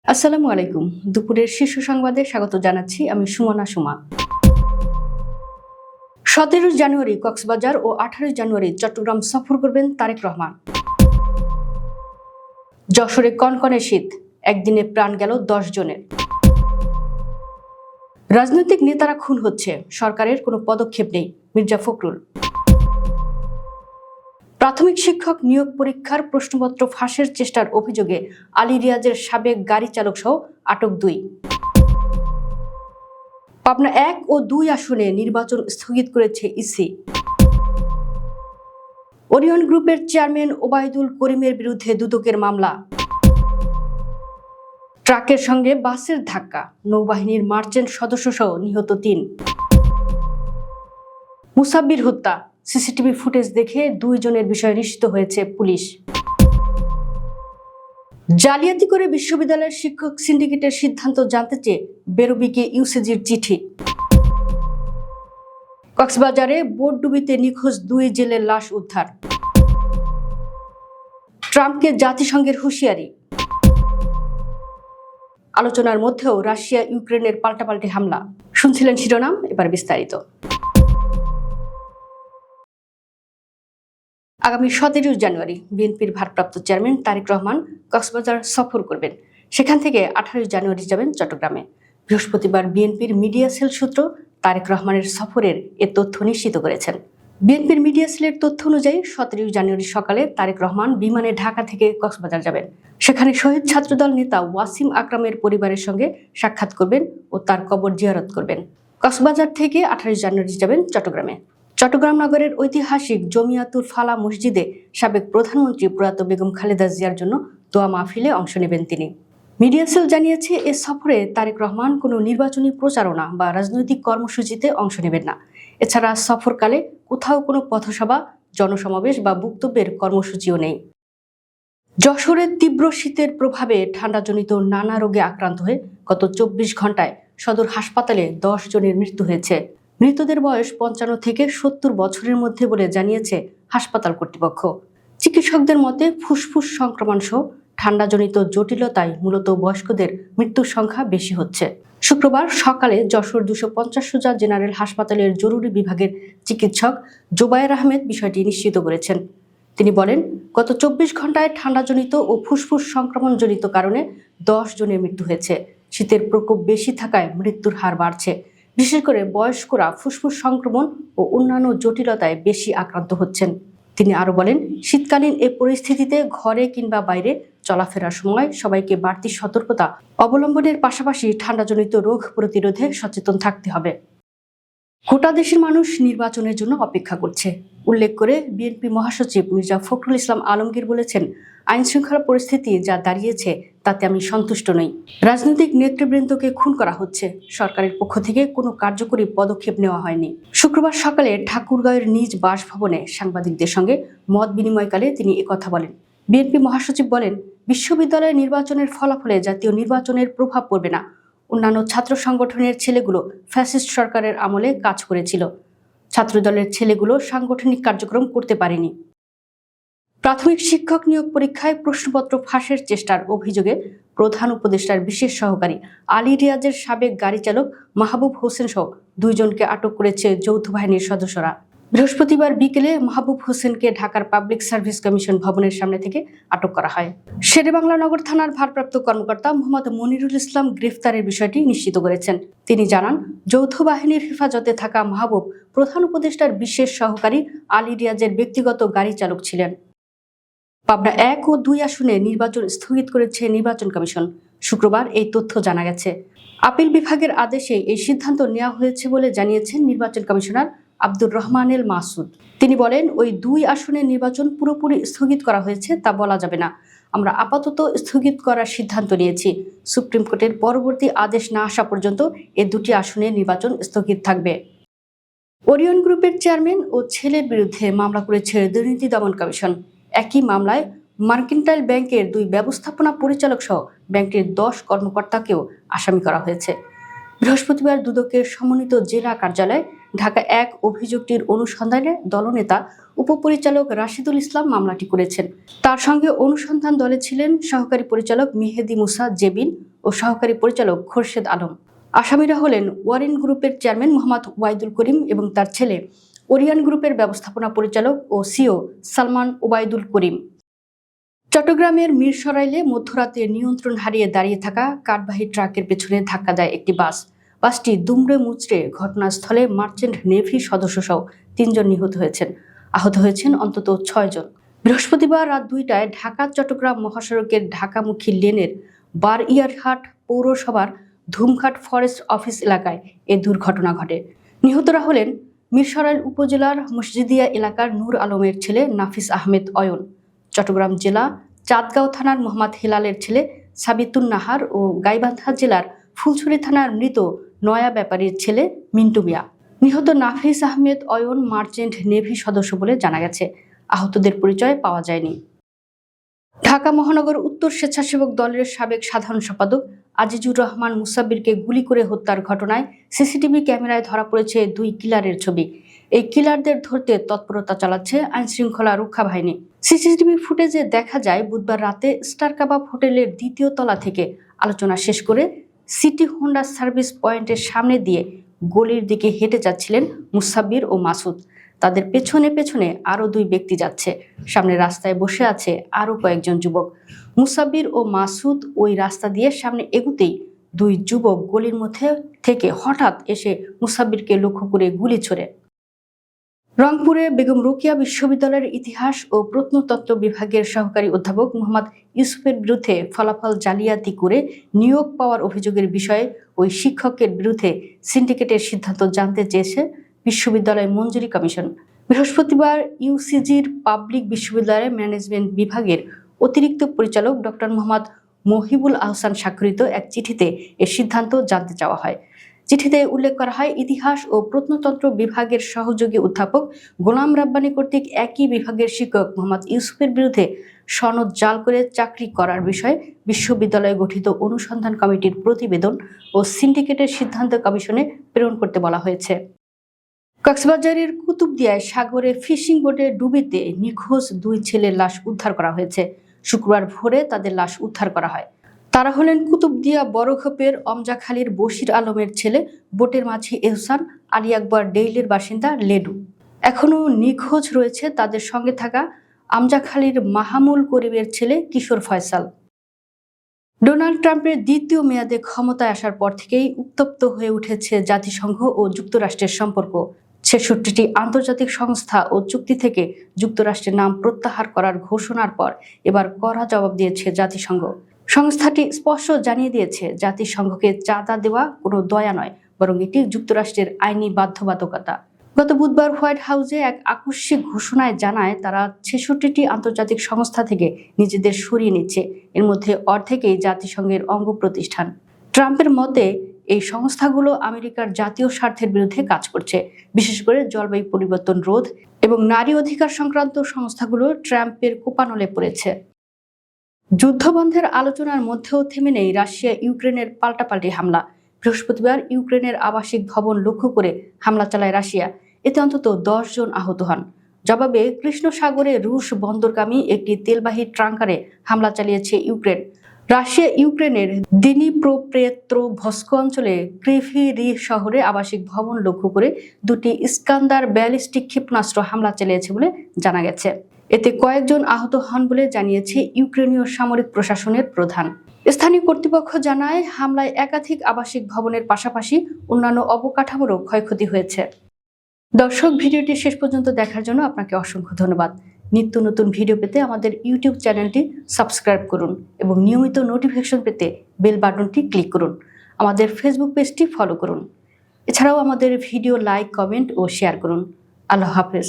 আসসালামু আলাইকুম। দুপুরের শীর্ষ সংবাদে স্বাগত জানাচ্ছি আমি সুমনা সুমা। 17 জানুয়ারি কক্সবাজার ও 18 জানুয়ারি চট্টগ্রাম সফর করবেন তারেক রহমান। যশোরে কনকনে শীত, একদিনে প্রাণ গেল 10 জনের। রাজনৈতিক নেতারা খুন হচ্ছে, সরকারের কোনো পদক্ষেপ নেই, মির্জা ফখরুল। প্রাথমিক শিক্ষক নিয়োগ পরীক্ষার প্রশ্নপত্র ফাঁসের চেষ্টার অভিযোগে আলী রিয়াজের সাবেক গাড়ি চালক সহ আটক 2। পাবনা 1 ও 2 আসনে নির্বাচন স্থগিত করেছে ইসি। ওরিয়ন গ্রুপের চেয়ারম্যান ওবায়দুল করিমের বিরুদ্ধে দুদকের মামলা। ট্রাকের সঙ্গে বাসের ধাক্কা, নৌবাহিনীর মার্চেন্ট সদস্য সহ নিহত 3। মুসাব্বির হত্যা, সিসিটিভি ফুটেজ দেখে 2 জনের বিষয়ে নিশ্চিত হয়েছে পুলিশ। জালিয়াতি করে বিশ্ববিদ্যালয়ের শিক্ষক সিন্ডিকেটের সিদ্ধান্ত জানতে চেয়ে বেরোবিকে ইউসিজির চিঠি। কক্সবাজারে বোটডুবিতে নিখোঁজ 2 জেলের লাশ উদ্ধার। ট্রাম্পকে জাতিসংঘের হুঁশিয়ারি। আলোচনার মধ্যেও রাশিয়া ইউক্রেনের পাল্টাপাল্টি হামলা। শুনছিলেন শিরোনাম, এবার বিস্তারিত। আগামী 17 জানুয়ারি বিএনপির ভারপ্রাপ্ত চেয়ারম্যান তারেক রহমান কক্সবাজার সফর করবেন। সেখান থেকে 18 জানুয়ারি যাবেন চট্টগ্রামে। বৃহস্পতিবার বিএনপির মিডিয়া সেল সূত্র তারেক রহমানের সফরের এ তথ্য নিশ্চিত করেছেন। বিএনপির মিডিয়া সেলের তথ্য অনুযায়ী 17 জানুয়ারি সকালে তারেক রহমান বিমানে ঢাকা থেকে কক্সবাজার যাবেন। সেখানে শহীদ ছাত্রদল নেতা ওয়াসিম আকরামের পরিবারের সঙ্গে সাক্ষাৎ করবেন ও তার কবর জিয়ারত করবেন। কক্সবাজার থেকে 18 জানুয়ারি যাবেন চট্টগ্রামে। চট্টগ্রাম নগরের ঐতিহাসিক জমিয়াতুল ফালা মসজিদে সাবেক প্রধানমন্ত্রী প্রয়াত বেগম খালেদা জিয়ার জন্য দোয়া মাহফিলে অংশ নেবেন তিনি। মিডিয়া সেল জানিয়েছে, এ সফরে তারেক রহমান কোনো নির্বাচনী প্রচারণা বা রাজনৈতিক কর্মসূচিতে অংশ নেবেন না। এছাড়া সফরকালে কোথাও কোনো পথসভা, জনসমাবেশ বা বক্তব্যের কর্মসূচিও নেই। যশোরের তীব্র শীতের প্রভাবে ঠান্ডাজনিত নানা রোগে আক্রান্ত হয়ে গত 24 ঘন্টায় সদর হাসপাতালে 10 জনের মৃত্যু হয়েছে। মৃতদের বয়স 55 থেকে 70 বছরের মধ্যে বলে জানিয়েছে হাসপাতাল কর্তৃপক্ষ। চিকিৎসকদের মতে ফুসফুস সংক্রমণ সহ ঠান্ডাজনিত জটিলতায় মূলত বয়স্কদের মৃত্যুর সংখ্যা বেশি হচ্ছে। শুক্রবার সকালে যশোর 250 সোজা জেনারেল হাসপাতালের জরুরি বিভাগের চিকিৎসক জোবায়ের আহমেদ বিষয়টি নিশ্চিত করেছেন। তিনি বলেন, গত 24 ঘন্টায় ঠান্ডাজনিত ও ফুসফুস সংক্রমণজনিত কারণে 10 জনের মৃত্যু হয়েছে। শীতের প্রকোপ বেশি থাকায় মৃত্যুর হার বাড়ছে। বিশেষ করে বয়স্করা ফুসফুস সংক্রমণ ও অন্যান্য জটিলতায় বেশি আক্রান্ত হচ্ছেন। তিনি আরো বলেন, শীতকালীন এ পরিস্থিতিতে ঘরে কিংবা বাইরে চলাফেরার সময় সবাইকে বাড়তি সতর্কতা অবলম্বনের পাশাপাশি ঠান্ডাজনিত রোগ প্রতিরোধে সচেতন থাকতে হবে। গোটা দেশের মানুষ নির্বাচনের জন্য অপেক্ষা করছে উল্লেখ করে বিএনপি মহাসচিব মির্জা ফখরুল ইসলাম আলমগীর বলেছেন, আইন শৃঙ্খলা পরিস্থিতি যা দাঁড়িয়েছে তাতে আমি সন্তুষ্ট নই। রাজনৈতিক নেতৃবৃন্দকে খুন করা হচ্ছে, সরকারের পক্ষ থেকে কোনো কার্যকরী পদক্ষেপ নেওয়া হয়নি। শুক্রবার সকালে ঠাকুরগাঁওয়ের নিজ বাসভবনে সাংবাদিকদের সঙ্গে মত বিনিময়কালে তিনি একথা বলেন। বিএনপি মহাসচিব বলেন, বিশ্ববিদ্যালয় নির্বাচনের ফলাফলে জাতীয় নির্বাচনের প্রভাব পড়বে না। অন্যান্য ছাত্র সংগঠনের ছেলেগুলো ফ্যাসিস্ট সরকারের আমলে কাজ করেছিল। ছাত্রদলের ছেলেগুলো সাংগঠনিক কার্যক্রম করতে পারেনি। প্রাথমিক শিক্ষক নিয়োগ পরীক্ষায় প্রশ্নপত্র ফাঁসের চেষ্টার অভিযোগে প্রধান উপদেষ্টার বিশেষ সহকারী আলী রিয়াজের সাবেক গাড়ি চালক মাহবুব হোসেন সহ 2 জনকে আটক করেছে যৌথ বাহিনীর সদস্যরা। বৃহস্পতিবার বিকেলে মাহবুব হোসেনকে ঢাকার পাবলিক সার্ভিস কমিশন ভবনের সামনে থেকে আটক করা হয়। শেরেবাংলা নগর থানার ভারপ্রাপ্ত কর্মকর্তা মোহাম্মদ মনিরুল ইসলাম গ্রেফতারের বিষয়টি নিশ্চিত করেছেন। তিনি জানান, যৌথ বাহিনীর হেফাজতে থাকা মাহবুব প্রধান উপদেষ্টার বিশেষ সহকারী আলী রিয়াজের ব্যক্তিগত গাড়ি চালক ছিলেন। পাবনা 1 ও 2 আসনে নির্বাচন স্থগিত করেছে নির্বাচন কমিশন। শুক্রবার এই তথ্য জানা গেছে। আপিল বিভাগের আদেশে এই সিদ্ধান্ত নেওয়া হয়েছে বলে জানিয়েছেন নির্বাচন কমিশনার আব্দুর রহমানেল মাসুদ। তিনি বলেন, ওই 2 আসনের নির্বাচন পুরোপুরি স্থগিত করা হয়েছে তা বলা যাবে না। আমরা আপাতত স্থগিত করার সিদ্ধান্ত নিয়েছি। সুপ্রিম কোর্টের পরবর্তী আদেশ না আসা পর্যন্ত এই 2টি আসনে নির্বাচন স্থগিত থাকবে। ওরিয়ন গ্রুপের চেয়ারম্যান ও ছেলের বিরুদ্ধে মামলা করেছে দুর্নীতি দমন কমিশন। একই মামলায় মার্কেন্টাইল ব্যাংকের 2 ব্যবস্থাপনা পরিচালক সহ ব্যাংকের 10 কর্মকর্তাকেও আসামি করা হয়েছে। বৃহস্পতিবার দুদকের সমন্বিত জেলা কার্যালয়ে ঢাকা 1 অভিযোগটির অনুসন্ধানে দলনেতা উপপরিচালক রাশিদুল ইসলাম মামলাটি করেছেন। তার সঙ্গে অনুসন্ধান দলে ছিলেন সহকারী পরিচালক মেহেদি মুসা জেবিন ও সহকারী পরিচালক খোরশেদ আলম। আসামিরা হলেন ওয়ারিন গ্রুপের চেয়ারম্যান মোহাম্মদ ওয়াইদুল করিম এবং তার ছেলে, ওরিয়ান গ্রুপের ব্যবস্থাপনা পরিচালক ও সিও সালমান ওবায়দুল করিম। চট্টগ্রামের মিরসরাইলে মধ্যরাতে নিয়ন্ত্রণ হারিয়ে দাঁড়িয়ে থাকা কাঠবাহী ট্রাকের পেছনে ধাক্কা দেয় একটি বাস। বাসটি দুমড়ে মুচড়ে ঘটনাস্থলে মার্চেন্ট নেভি সদস্যসহ 3 জন নিহত হয়েছেন। আহত হয়েছেন অন্তত 6 জন। বৃহস্পতিবার রাত 2টায় ঢাকা চট্টগ্রাম মহাসড়কের ঢাকামুখী লেনের বারইয়ারহাট পৌরসভার ধুমঘাট ফরেস্ট অফিস এলাকায় এ দুর্ঘটনা ঘটে। নিহতরা হলেন মিরসরাইল উপজেলার মসজিদিয়া এলাকার নূর আলমের ছেলে নাফিস আহমেদ অয়ন, চট্টগ্রাম জেলা চাঁদগাঁও থানার মোহাম্মদ হেলালের ছেলে সাবিতুন নাহার ও গাইবান্ধা জেলার ফুলছড়ি থানার মৃত নয়া ব্যাপারীর ছেলে মিন্টু মিয়া। নিহত নাফিস আহমেদ অয়ন মার্চেন্ট নেভি সদস্য বলে জানা গেছে। আহতদের পরিচয় পাওয়া যায়নি। ঢাকা মহানগর উত্তর স্বেচ্ছাসেবক দলের সাবেক সাধারণ সম্পাদক আজিজুর রহমান মুসাব্বিরকে গুলি করে হত্যার ঘটনায় সিসিটিভি ক্যামেরায় ধরা পড়েছে 2 কিলারের ছবি। এই কিলারদের ধরতে তৎপরতা চালাচ্ছে আইনশৃঙ্খলা রক্ষা বাহিনী। সিসিটিভি ফুটেজে দেখা যায় বুধবার রাতে স্টার কাবাব হোটেলের 2য় তলা থেকে আলোচনা শেষ করে সিটি হোন্ডা সার্ভিস পয়েন্টের সামনে দিয়ে গলির দিকে হেঁটে যাচ্ছিলেন মুসাব্বির ও মাসুদ। তাদের পেছনে পেছনে আরো 2 ব্যক্তি যাচ্ছে। সামনে রাস্তায় বসে আছে আরো কয়েকজন যুবক। মুসাব্বির ও মাসুদ ওই রাস্তা দিয়ে সামনে এগুতেই 2 যুবক গলির মধ্যে থেকে হঠাৎ এসে মুসাব্বিরকে লক্ষ্য করে গুলি ছোড়ে। রংপুরে বেগম রোকেয়া বিশ্ববিদ্যালয়ের ইতিহাস ও প্রত্নতত্ত্ব বিভাগের সহকারী অধ্যাপক মোহাম্মদ ইউসুফের বিরুদ্ধে ফলাফল জালিয়াতি করে নিয়োগ পাওয়ার অভিযোগের বিষয়ে ওই শিক্ষকের বিরুদ্ধে সিন্ডিকেটের সিদ্ধান্ত জানতে চেয়েছে বিশ্ববিদ্যালয় মঞ্জুরি কমিশন। বৃহস্পতিবার ইউসিজির পাবলিক বিশ্ববিদ্যালয়ের ম্যানেজমেন্ট বিভাগের অতিরিক্ত পরিচালক ডক্টর মোহাম্মদ মহিবুল আহসান স্বাক্ষরিত এক চিঠিতে এ সিদ্ধান্ত জানতে চাওয়া হয়। চিঠিতে উল্লেখ করা হয়, ইতিহাস ও প্রত্নতত্ত্ব বিভাগের সহযোগী অধ্যাপক গোলাম রাব্বানী কর্তৃক একই বিভাগের শিক্ষক মোহাম্মদ ইউসুফের বিরুদ্ধে সনদ জাল করে চাকরি করার বিষয়ে বিশ্ববিদ্যালয়ে গঠিত অনুসন্ধান কমিটির প্রতিবেদন ও সিন্ডিকেটের সিদ্ধান্ত কমিশনে প্রেরণ করতে বলা হয়েছে। কক্সবাজারের কুতুবদিয়ায় সাগরে ফিশিং বোটে ডুবিতে নিখোঁজ 2 ছেলের লাশ উদ্ধার করা হয়েছে। শুক্রবার ভোরে তাদের লাশ উদ্ধার করা হয়। তারা হলেন কুতুবদিয়া বড়খোপের অমজাখালীর বশির আলমের ছেলে বোটের মাঝি এহসান, আলী আকবর ডেইলের বাসিন্দা লেডু। এখনও নিখোঁজ রয়েছে তাদের সঙ্গে থাকা আমজাখালীর মাহামুল করিমের ছেলে কিশোর ফয়সাল। ডোনাল্ড ট্রাম্পের 2য় মেয়াদে ক্ষমতায় আসার পর থেকেই উত্তপ্ত হয়ে উঠেছে জাতিসংঘ ও যুক্তরাষ্ট্রের সম্পর্ক। 66টি আন্তর্জাতিক সংস্থা ও চুক্তি থেকে যুক্তরাষ্ট্রের নাম প্রত্যাহার করার ঘোষণার পর এবার কড়া জবাব দিয়েছে জাতিসংঘ। সংস্থাটি স্পষ্ট জানিয়ে দিয়েছে, জাতিসংঘকে চাঁদা দেওয়া কোনো দয়া নয়, বরং এটি যুক্তরাষ্ট্রের আইনি বাধ্যবাধকতা। গত বুধবার হোয়াইট হাউসে এক আকস্মিক ঘোষণায় জানায় তারা 66টি আন্তর্জাতিক সংস্থা থেকে নিজেদের সরিয়ে নিচ্ছে। এর মধ্যে অর্ধেকই জাতিসংঘের অঙ্গ প্রতিষ্ঠান। ট্রাম্পের মতে এই সংস্থাগুলো আমেরিকার জাতীয় স্বার্থের বিরুদ্ধে কাজ করছে। বিশেষ করে জলবায়ু পরিবর্তন রোধ এবং নারী অধিকার সংক্রান্ত সংস্থাগুলো ট্রাম্পের কোপানলে পড়েছে। যুদ্ধবন্ধের আলোচনার মধ্যেও থেমে নেই রাশিয়া ইউক্রেনের পাল্টাপাল্টি হামলা। বৃহস্পতিবার ইউক্রেনের আবাসিক ভবন লক্ষ্য করে হামলা চালায় রাশিয়া। এতে অন্তত 10 জন আহত হন। জবাবে কৃষ্ণ সাগরে রুশ বন্দরগামী একটি তেলবাহী ট্রাঙ্কারে হামলা চালিয়েছে ইউক্রেন। রাশিয়া ইউক্রেনের দিনিপ্রোপেত্রোভস্ক অঞ্চলে ক্রিভি শহরে আবাসিক ভবন লক্ষ্য করে 2টি ইস্কান্দার ব্যালিস্টিক ক্ষেপণাস্ত্র হামলা চালিয়েছে বলে জানা গেছে। এতে কয়েকজন আহত হন বলে জানিয়েছে ইউক্রেনীয় সামরিক প্রশাসনের প্রধান। স্থানীয় কর্তৃপক্ষ জানায়, হামলায় একাধিক আবাসিক ভবনের পাশাপাশি অন্যান্য অবকাঠামোরও ক্ষয়ক্ষতি হয়েছে। দর্শক, ভিডিওটি শেষ পর্যন্ত দেখার জন্য আপনাকে অসংখ্য ধন্যবাদ। নিত্য নতুন ভিডিও পেতে আমাদের ইউটিউব চ্যানেলটি সাবস্ক্রাইব করুন এবং নিয়মিত নোটিফিকেশন পেতে বেল বাটনটি ক্লিক করুন। আমাদের ফেসবুক পেজটি ফলো করুন। এছাড়াও আমাদের ভিডিও লাইক, কমেন্ট ও শেয়ার করুন। আল্লাহ হাফেজ।